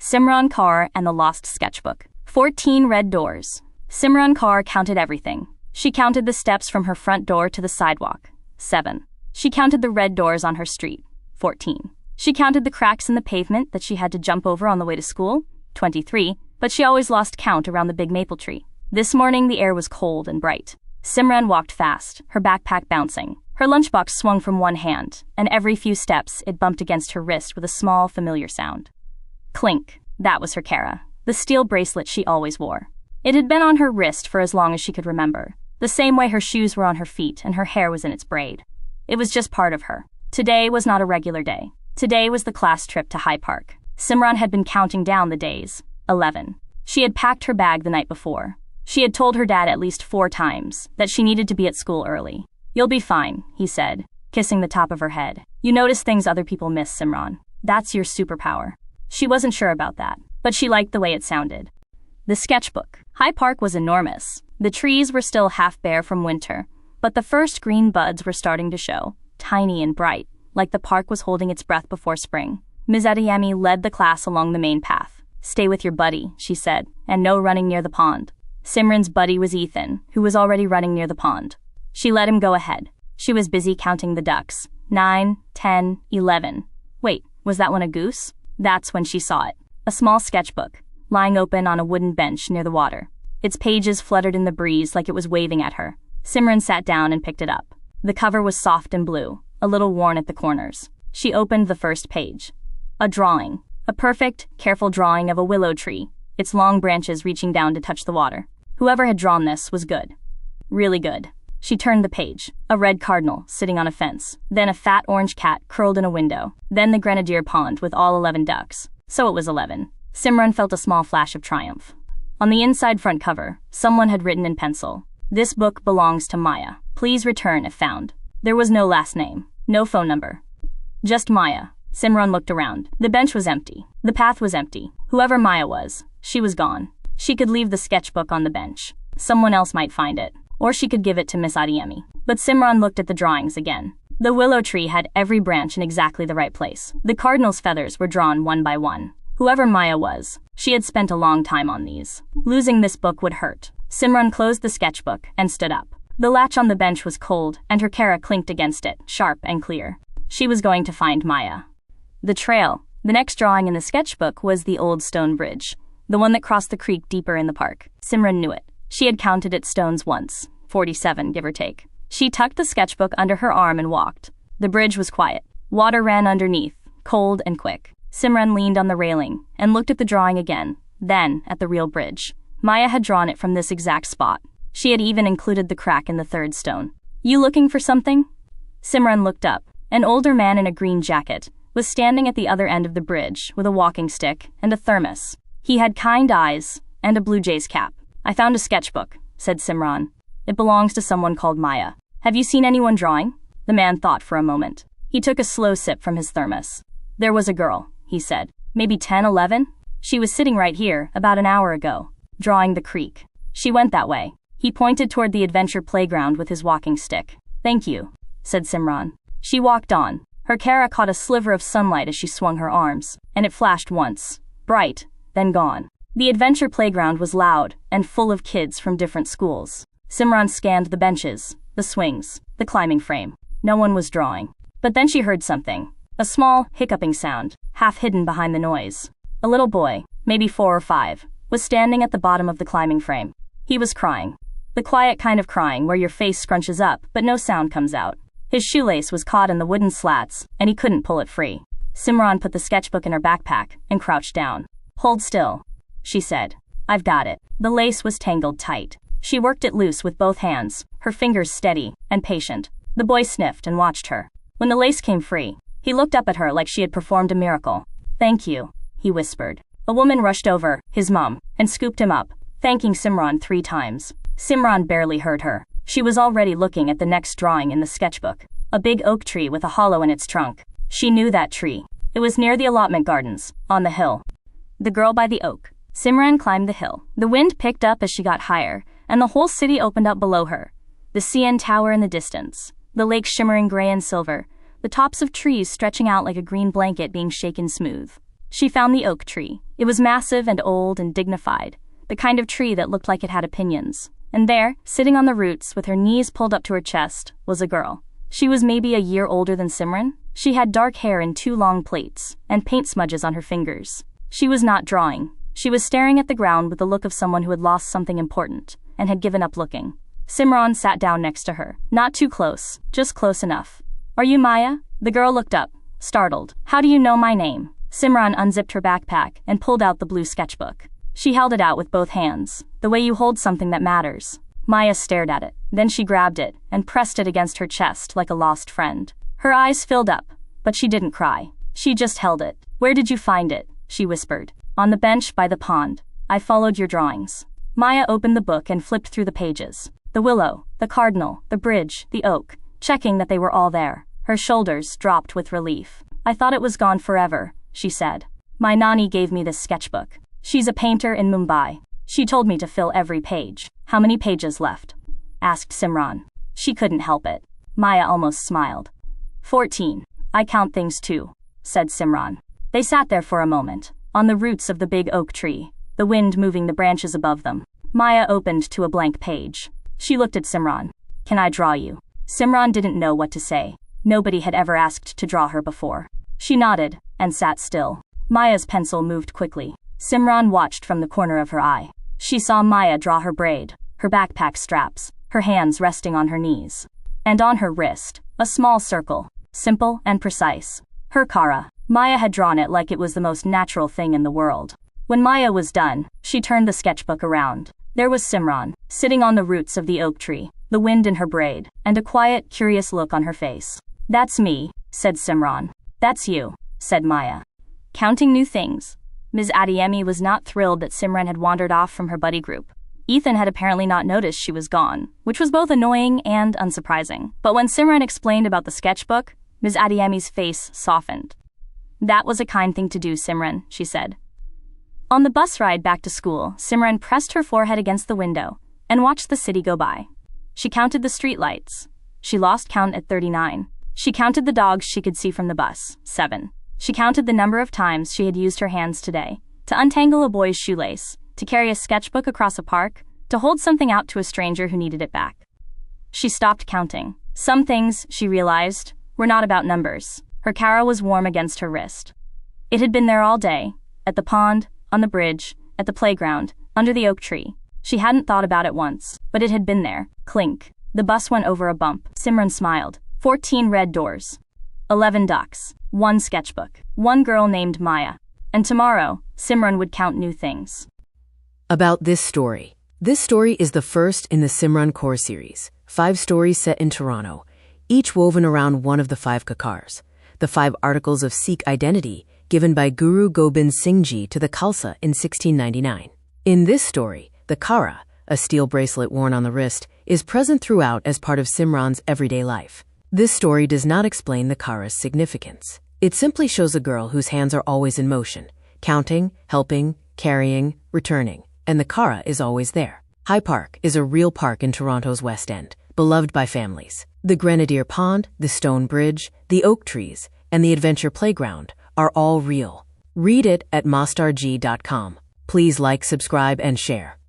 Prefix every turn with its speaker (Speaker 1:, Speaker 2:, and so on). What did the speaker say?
Speaker 1: Simran Kaur and the Lost Sketchbook. 14 red doors. Simran Kaur counted everything. She counted the steps from her front door to the sidewalk. 7. She counted the red doors on her street. 14. She counted the cracks in the pavement that she had to jump over on the way to school. 23. But she always lost count around the big maple tree. This morning the air was cold and bright. Simran walked fast, her backpack bouncing. Her lunchbox swung from one hand, and every few steps it bumped against her wrist with a small, familiar sound. Clink. That was her Kara, the steel bracelet she always wore. It had been on her wrist for as long as she could remember, the same way her shoes were on her feet and her hair was in its braid. It was just part of her. Today was not a regular day. Today was the class trip to High Park. Simran had been counting down the days. 11. She had packed her bag the night before. She had told her dad at least 4 times that she needed to be at school early. "You'll be fine," he said, kissing the top of her head. "You notice things other people miss, Simran. That's your superpower." She wasn't sure about that, but she liked the way it sounded. The sketchbook. High Park was enormous. The trees were still half bare from winter, but the first green buds were starting to show, tiny and bright, like the park was holding its breath before spring. Ms. Adeyemi led the class along the main path. "Stay with your buddy," she said, "and no running near the pond." Simran's buddy was Ethan, who was already running near the pond. She let him go ahead. She was busy counting the ducks. 9, 10, 11. Wait, was that one a goose? That's when she saw it. A small sketchbook, lying open on a wooden bench near the water. Its pages fluttered in the breeze like it was waving at her. Simran sat down and picked it up. The cover was soft and blue, a little worn at the corners. She opened the first page. A drawing. A perfect, careful drawing of a willow tree, its long branches reaching down to touch the water. Whoever had drawn this was good. Really good. She turned the page. A red cardinal sitting on a fence. Then a fat orange cat curled in a window. Then the grenadier pond with all 11 ducks. So it was 11. Simran felt a small flash of triumph. On the inside front cover, someone had written in pencil, "This book belongs to Maya. Please return if found." There was no last name, no phone number. Just Maya. Simran looked around. The bench was empty. The path was empty. Whoever Maya was, she was gone. She could leave the sketchbook on the bench. Someone else might find it. Or she could give it to Miss Adeyemi. But Simran looked at the drawings again. The willow tree had every branch in exactly the right place. The cardinal's feathers were drawn one by one. Whoever Maya was, she had spent a long time on these. Losing this book would hurt. Simran closed the sketchbook and stood up. The latch on the bench was cold, and her Kara clinked against it, sharp and clear. She was going to find Maya. The trail. The next drawing in the sketchbook was the old stone bridge, the one that crossed the creek deeper in the park. Simran knew it. She had counted its stones once. 47, give or take. She tucked the sketchbook under her arm and walked. The bridge was quiet. Water ran underneath, cold and quick. Simran leaned on the railing and looked at the drawing again, then at the real bridge. Maya had drawn it from this exact spot. She had even included the crack in the third stone. "You looking for something?" Simran looked up. An older man in a green jacket was standing at the other end of the bridge with a walking stick and a thermos. He had kind eyes and a blue jay's cap. "I found a sketchbook," said Simran. "It belongs to someone called Maya. Have you seen anyone drawing?" The man thought for a moment. He took a slow sip from his thermos. "There was a girl," he said. "Maybe 10, 11? She was sitting right here about an hour ago, drawing the creek. She went that way." He pointed toward the adventure playground with his walking stick. "Thank you," said Simran. She walked on. Her Kara caught a sliver of sunlight as she swung her arms, and it flashed once, bright, then gone. The adventure playground was loud and full of kids from different schools. Simran scanned the benches, the swings, the climbing frame. No one was drawing. But then she heard something. A small, hiccuping sound, half hidden behind the noise. A little boy, maybe 4 or 5, was standing at the bottom of the climbing frame. He was crying. The quiet kind of crying where your face scrunches up but no sound comes out. His shoelace was caught in the wooden slats, and he couldn't pull it free. Simran put the sketchbook in her backpack and crouched down. "Hold still," she said. "I've got it." The lace was tangled tight. She worked it loose with both hands, her fingers steady and patient. The boy sniffed and watched her. When the lace came free, he looked up at her like she had performed a miracle. "Thank you," he whispered. A woman rushed over, his mom, and scooped him up, thanking Simran 3 times. Simran barely heard her. She was already looking at the next drawing in the sketchbook. A big oak tree with a hollow in its trunk. She knew that tree. It was near the allotment gardens, on the hill. The girl by the oak. Simran climbed the hill. The wind picked up as she got higher, and the whole city opened up below her. The CN Tower in the distance, the lake shimmering gray and silver, the tops of trees stretching out like a green blanket being shaken smooth. She found the oak tree. It was massive and old and dignified, the kind of tree that looked like it had opinions. And there, sitting on the roots with her knees pulled up to her chest, was a girl. She was maybe a year older than Simran. She had dark hair in 2 long plaits, and paint smudges on her fingers. She was not drawing. She was staring at the ground with the look of someone who had lost something important, and had given up looking. Simran sat down next to her. Not too close, just close enough. "Are you Maya?" The girl looked up, startled. "How do you know my name?" Simran unzipped her backpack and pulled out the blue sketchbook. She held it out with both hands, the way you hold something that matters. Maya stared at it. Then she grabbed it and pressed it against her chest like a lost friend. Her eyes filled up, but she didn't cry. She just held it. "Where did you find it?" she whispered. "On the bench by the pond. I followed your drawings." Maya opened the book and flipped through the pages. The willow, the cardinal, the bridge, the oak, checking that they were all there. Her shoulders dropped with relief. "I thought it was gone forever," she said. "My nanny gave me this sketchbook. She's a painter in Mumbai. She told me to fill every page." "How many pages left?" asked Simran. She couldn't help it. Maya almost smiled. 14. "I count things too," said Simran. They sat there for a moment, on the roots of the big oak tree, the wind moving the branches above them. Maya opened to a blank page. She looked at Simran. "Can I draw you?" Simran didn't know what to say. Nobody had ever asked to draw her before. She nodded, and sat still. Maya's pencil moved quickly. Simran watched from the corner of her eye. She saw Maya draw her braid, her backpack straps, her hands resting on her knees. And on her wrist, a small circle, simple and precise. Her Kara. Maya had drawn it like it was the most natural thing in the world. When Maya was done, she turned the sketchbook around. There was Simran, sitting on the roots of the oak tree, the wind in her braid, and a quiet, curious look on her face. "That's me," said Simran. "That's you," said Maya. Counting new things. Ms. Adeyemi was not thrilled that Simran had wandered off from her buddy group. Ethan had apparently not noticed she was gone, which was both annoying and unsurprising. But when Simran explained about the sketchbook, Ms. Adeyemi's face softened. "That was a kind thing to do, Simran," she said. On the bus ride back to school, Simran pressed her forehead against the window and watched the city go by. She counted the streetlights. She lost count at 39. She counted the dogs she could see from the bus, 7. She counted the number of times she had used her hands today, to untangle a boy's shoelace, to carry a sketchbook across a park, to hold something out to a stranger who needed it back. She stopped counting. Some things, she realized, were not about numbers. Her Kara was warm against her wrist. It had been there all day, at the pond, on the bridge, at the playground, under the oak tree. She hadn't thought about it once, but it had been there. Clink. The bus went over a bump. Simran smiled. 14 red doors. 11 ducks. 1 sketchbook. 1 girl named Maya. And tomorrow, Simran would count new things.
Speaker 2: About this story. This story is the first in the Simran Kaur series. 5 stories set in Toronto, each woven around one of the 5 kakars, the 5 articles of Sikh identity given by Guru Gobind Singh Ji to the Khalsa in 1699. In this story, the Kara, a steel bracelet worn on the wrist, is present throughout as part of Simran's everyday life. This story does not explain the Kara's significance. It simply shows a girl whose hands are always in motion, counting, helping, carrying, returning, and the Kara is always there. High Park is a real park in Toronto's West End, beloved by families. The Grenadier Pond, the Stone Bridge, the oak trees, and the Adventure Playground are all real. Read it at mostarg.com. Please like, subscribe, and share.